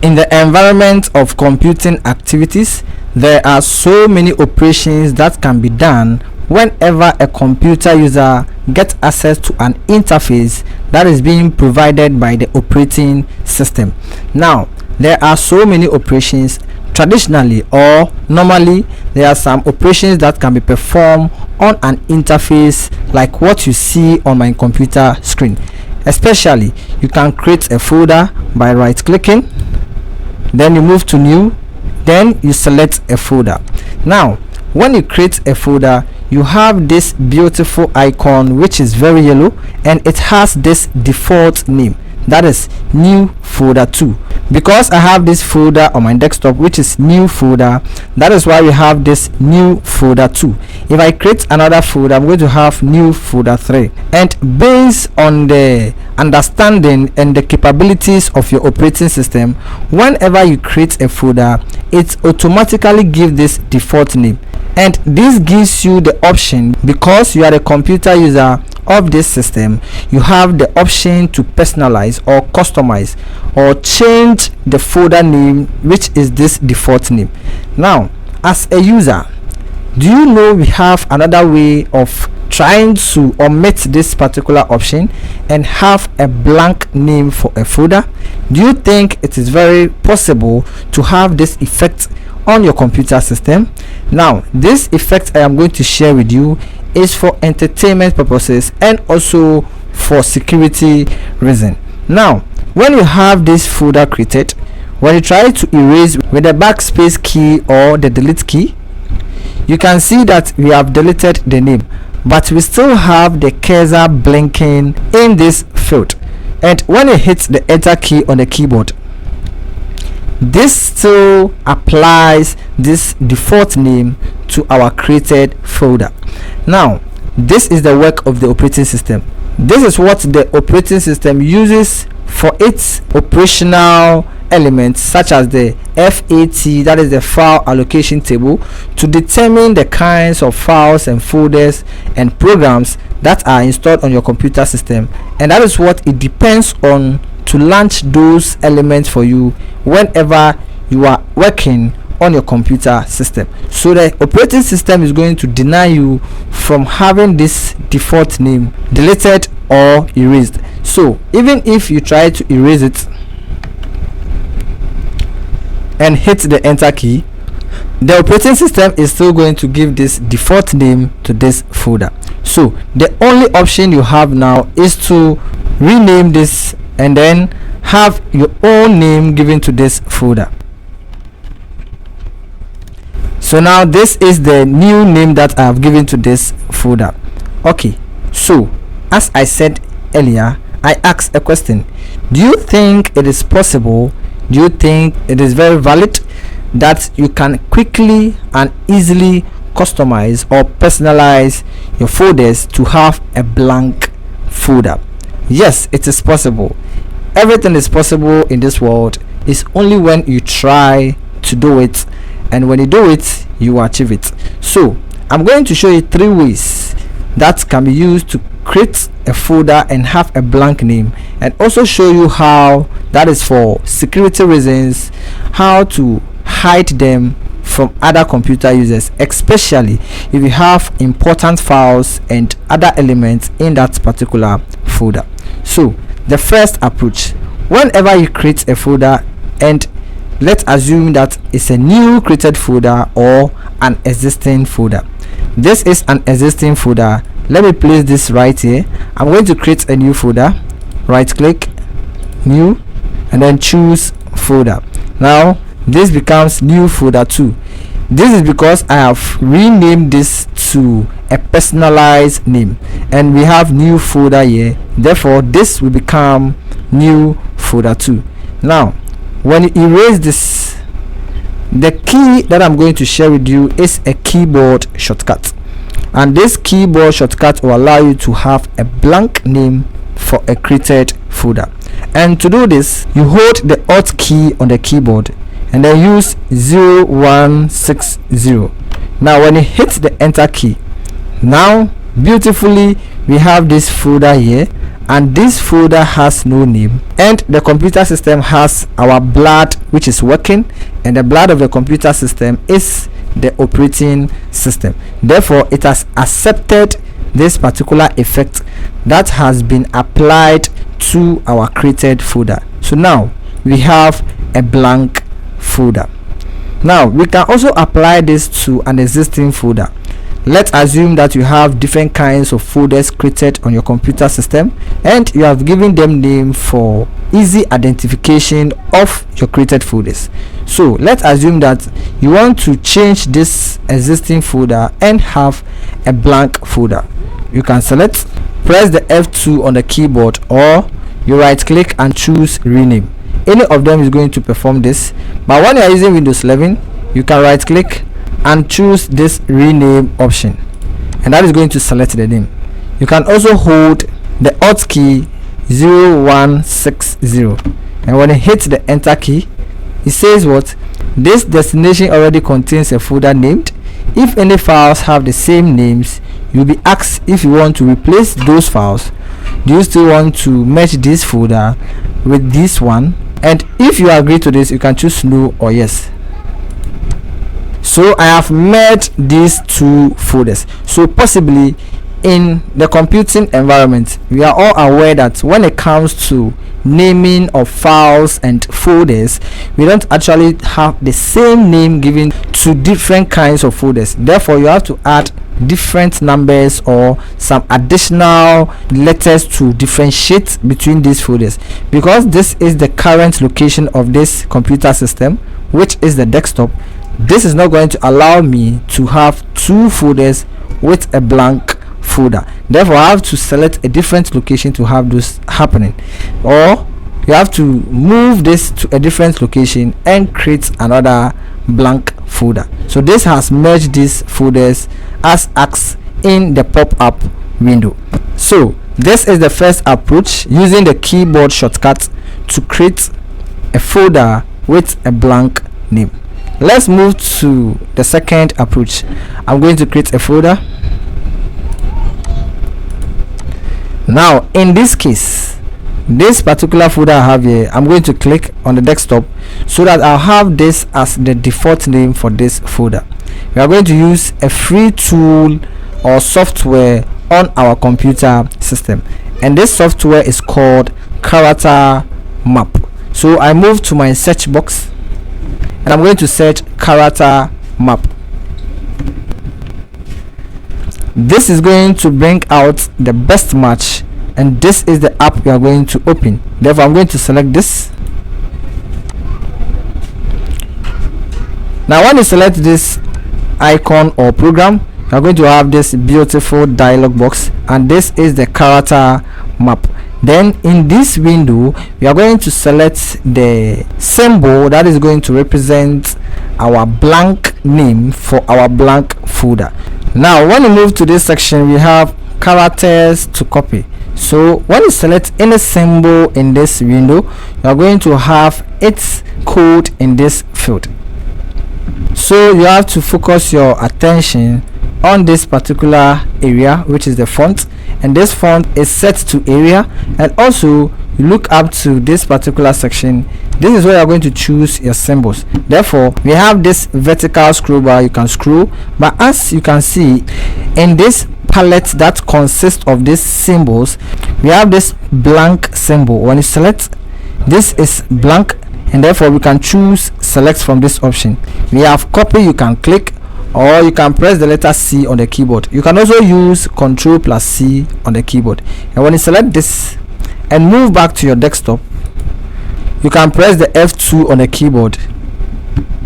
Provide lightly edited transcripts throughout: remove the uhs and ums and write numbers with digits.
In the environment of computing activities, there are so many operations that can be done whenever a computer user gets access to an interface that is being provided by the operating system. Now, there are so many operations. Traditionally or normally, there are some operations that can be performed on an interface like what you see on my computer screen. Especially, you can create a folder by right clicking, then you move to new, then you select a folder. Now, when you create a folder, you have this beautiful icon which is very yellow, and it has this default name, that is new folder 2. Because I have this folder on my desktop which is new folder, that is why we have this new folder 2. If I create another folder, I'm going to have new folder 3. And based on the understanding and the capabilities of your operating system, whenever you create a folder, it automatically gives this default name. And this gives you the option, because you are a computer user of this system, you have the option to personalize or customize or change the folder name, which is this default name. Now, as a user, do you know we have another way of trying to omit this particular option and have a blank name for a folder? Do you think it is very possible to have this effect on your computer system? Now, this effect I am going to share with you is for entertainment purposes and also for security reason. Now, when you have this folder created, when you try to erase with the backspace key or the delete key, you can see that we have deleted the name, but we still have the cursor blinking in this field. And when you hit the enter key on the keyboard, this still applies this default name to our created folder. Now, this is the work of the operating system. This is what the operating system uses for its operational elements, such as the FAT, that is the file allocation table, to determine the kinds of files and folders and programs that are installed on your computer system. And that is what it depends on to launch those elements for you whenever you are working on your computer system. So the operating system is going to deny you from having this default name deleted or erased. So even if you try to erase it and hit the enter key, the operating system is still going to give this default name to this folder. So the only option you have now is to rename this and then have your own name given to this folder. So now this is the new name that I have given to this folder. Okay, so as I said earlier, I asked a question. Do you think it is possible, do you think it is very valid that you can quickly and easily customize or personalize your folders to have a blank folder? Yes, it is possible. Everything is possible in this world. It's only when you try to do it, and when you do it, you achieve it. So I'm going to show you 3 ways that can be used to create a folder and have a blank name, and also show you how that is for security reasons, how to hide them from other computer users, especially if you have important files and other elements in that particular folder. So the first approach, whenever you create a folder, and let's assume that it's a new created folder or an existing folder. This is an existing folder. Let me place this right here. I'm going to create a new folder. Right click, new, and then choose folder. Now this becomes new folder 2. This is because I have renamed this to a personalized name, and we have new folder here. Therefore this will become new folder 2. Now when you erase this, the key that I'm going to share with you is a keyboard shortcut, and this keyboard shortcut will allow you to have a blank name for a created folder. And to do this, you hold the Alt key on the keyboard and then use 0160. Now when you hit the enter key, now beautifully we have this folder here, and this folder has no name, and the computer system has our blood which is working, and the blood of the computer system is the operating system. Therefore, it has accepted this particular effect that has been applied to our created folder. So now we have a blank folder. Now we can also apply this to an existing folder. Let's assume that you have different kinds of folders created on your computer system, and you have given them name for easy identification of your created folders. So let's assume that you want to change this existing folder and have a blank folder. You can select, press the F2 on the keyboard, or you right click and choose rename. Any of them is going to perform this, but when you are using Windows 11, you can right click and choose this rename option, and that is going to select the name. You can also hold the Alt key 0160, and when you hit the enter key, it says what? This destination already contains a folder named. If any files have the same names, you'll be asked if you want to replace those files. Do you still want to merge this folder with this one? And if you agree to this, you can choose no or yes. So I have merged these two folders. So possibly in the computing environment, we are all aware that when it comes to naming of files and folders, we don't actually have the same name given to different kinds of folders. Therefore, you have to add different numbers or some additional letters to differentiate between these folders. Because this is the current location of this computer system, which is the desktop, this is not going to allow me to have two folders with a blank folder. Therefore, I have to select a different location to have this happening, or you have to move this to a different location and create another blank folder. So this has merged these folders as asked in the pop-up window. So this is the first approach, using the keyboard shortcut to create a folder with a blank name. Let's move to the second approach. I'm going to create a folder. Now in this case, this particular folder I have here, I'm going to click on the desktop so that I'll have this as the default name for this folder. We are going to use a free tool or software on our computer system, and this software is called Character Map. So I move to my search box and I'm going to search Character Map. This is going to bring out the best match, and this is the app we are going to open. Therefore, I'm going to select this. Now when you select this icon or program, you are going to have this beautiful dialog box, and this is the character map. Then in this window, we are going to select the symbol that is going to represent our blank name for our blank folder. Now when you move to this section, we have characters to copy. So when you select any symbol in this window, you are going to have its code in this field. So you have to focus your attention on this particular area, which is the font, and this font is set to area, and also you look up to this particular section. This is where you are going to choose your symbols. Therefore, we have this vertical scroll bar, you can scroll, but as you can see in this palette that consists of these symbols, we have this blank symbol. When you select, this is blank, and therefore we can choose select from this option. We have copy, you can click, or you can press the letter C on the keyboard. You can also use Ctrl+C on the keyboard, and when you select this and move back to your desktop, you can press the F2 on the keyboard,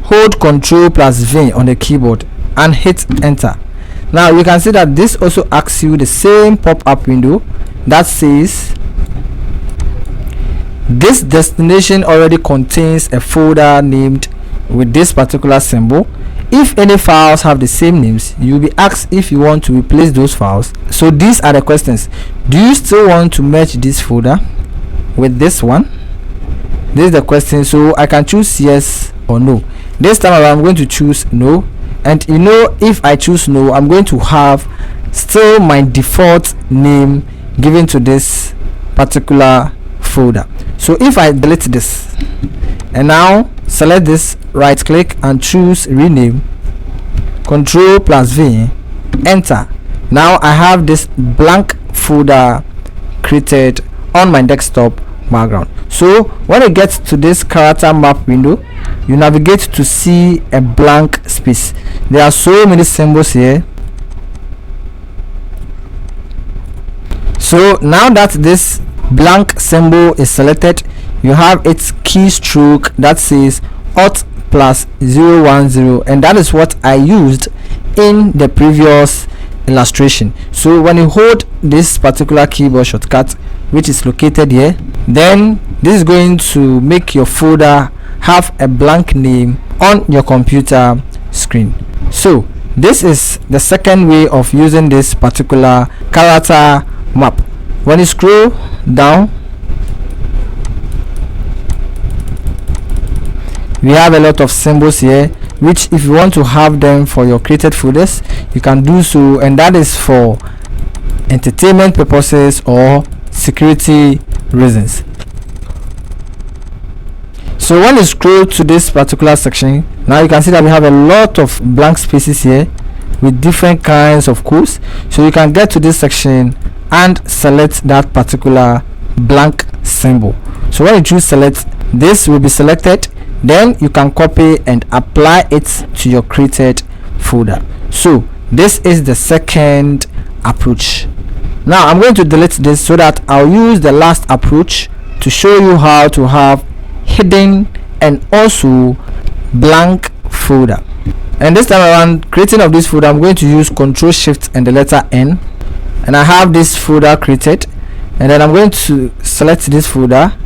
hold Ctrl+V on the keyboard and hit enter. Now you can see that this also asks you the same pop-up window that says this destination already contains a folder named with this particular symbol. If any files have the same names, you'll be asked if you want to replace those files. So these are the questions. Do you still want to merge this folder with this one? This is the question. So I can choose yes or no. This time around, I'm going to choose no. And you know, if I choose no, I'm going to have still my default name given to this particular folder. So if I delete this and now select this, right click and choose rename, Ctrl+V, enter. Now I have this blank folder created on my desktop background. So when you get to this character map window, you navigate to see a blank space. There are so many symbols here. So now that this blank symbol is selected, you have its keystroke that says Alt+010, and that is what I used in the previous illustration. So when you hold this particular keyboard shortcut, which is located here, then this is going to make your folder have a blank name on your computer screen. So this is the second way of using this particular character map. When you scroll down, we have a lot of symbols here, which if you want to have them for your created folders, you can do so, and that is for entertainment purposes or security reasons. So when you scroll to this particular section, now you can see that we have a lot of blank spaces here with different kinds of codes. So you can get to this section and select that particular blank symbol. So when you choose select, this will be selected, then you can copy and apply it to your created folder. So this is the second approach. Now I'm going to delete this so that I'll use the last approach to show you how to have hidden and also blank folder. And this time around, creating of this folder, I'm going to use Ctrl Shift and the letter N, and I have this folder created, and then I'm going to select this folder,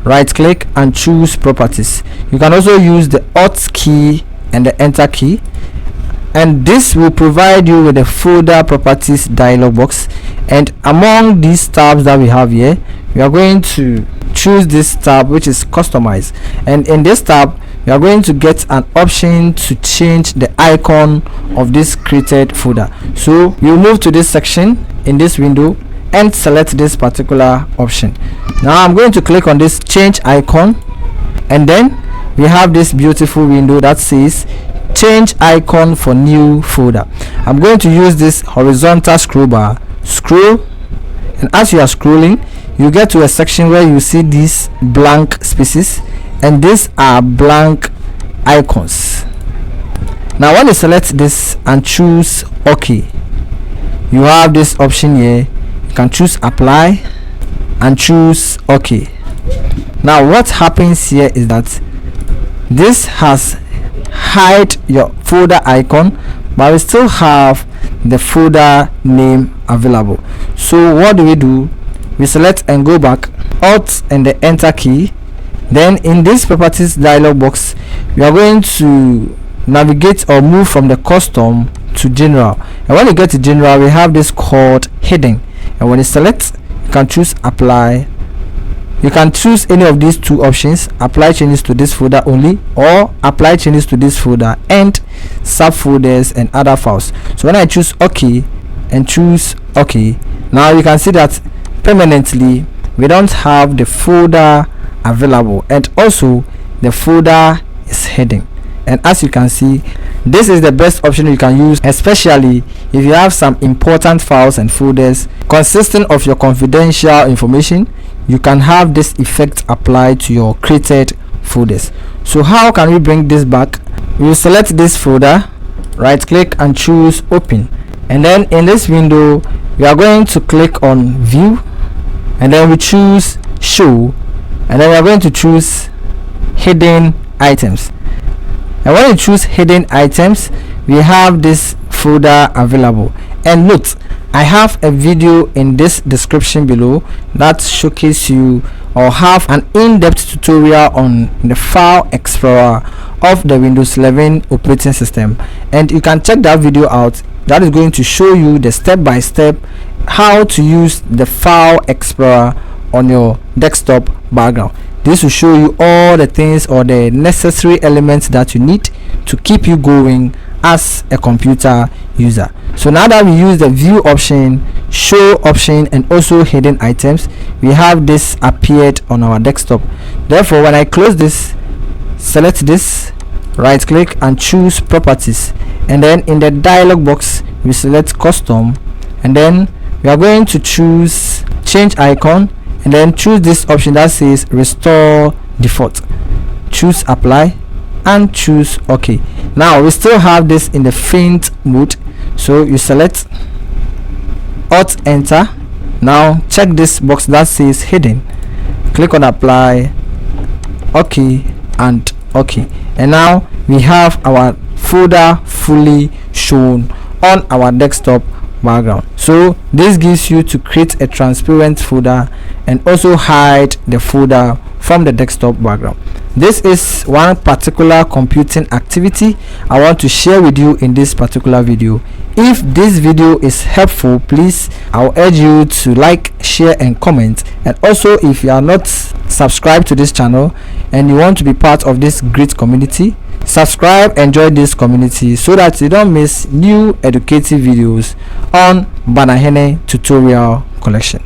right click and choose properties. You can also use the Alt key and the enter key, and this will provide you with the folder properties dialog box. And among these tabs that we have here, we are going to choose this tab, which is customize, and in this tab you are going to get an option to change the icon of this created folder. So you move to this section in this window and select this particular option. Now I'm going to click on this change icon, and then we have this beautiful window that says change icon for new folder. I'm going to use this horizontal scroll bar, scroll, and as you are scrolling, you get to a section where you see these blank spaces, and these are blank icons. Now when you select this and choose OK, you have this option here. You can choose apply and choose OK. Now what happens here is that this has hide your folder icon, but we still have the folder name available. So what do? We select and go back, Alt and the enter key. Then in this properties dialog box, we are going to navigate or move from the custom to general, and when you get to general, we have this called hidden, and when you select, you can choose apply. You can choose any of these two options: apply changes to this folder only, or apply changes to this folder and subfolders and other files. So when I choose OK and choose OK, now you can see that permanently we don't have the folder available, and also the folder is hidden. And as you can see, this is the best option you can use, especially if you have some important files and folders consisting of your confidential information. You can have this effect applied to your created folders. So how can we bring this back? We will select this folder, right click and choose open, and then in this window we are going to click on view, and then we choose show, and then we are going to choose hidden items. And when you choose hidden items, we have this folder available. And note, I have a video in this description below that showcases you or have an in-depth tutorial on the file explorer of the Windows 11 operating system, and you can check that video out. That is going to show you the step-by-step how to use the file explorer on your desktop background. This will show you all the things or the necessary elements that you need to keep you going as a computer user. So now that we use the view option, show option, and also hidden items, we have this appeared on our desktop. Therefore, when I close this, select this, right click and choose properties, and then in the dialog box we select custom, and then we are going to choose change icon, and then choose this option that says restore default. Choose apply and choose OK. Now we still have this in the faint mode, so you select alt enter. Now check this box that says hidden, click on apply, OK and OK, and now we have our folder fully shown on our desktop background. So this gives you to create a transparent folder and also hide the folder from the desktop background. This is one particular computing activity I want to share with you in this particular video. If this video is helpful, please, I'll urge you to like, share and comment. And also, if you are not subscribed to this channel and you want to be part of this great community, subscribe and join this community so that you don't miss new educative videos on Banahene Tutorial Collection.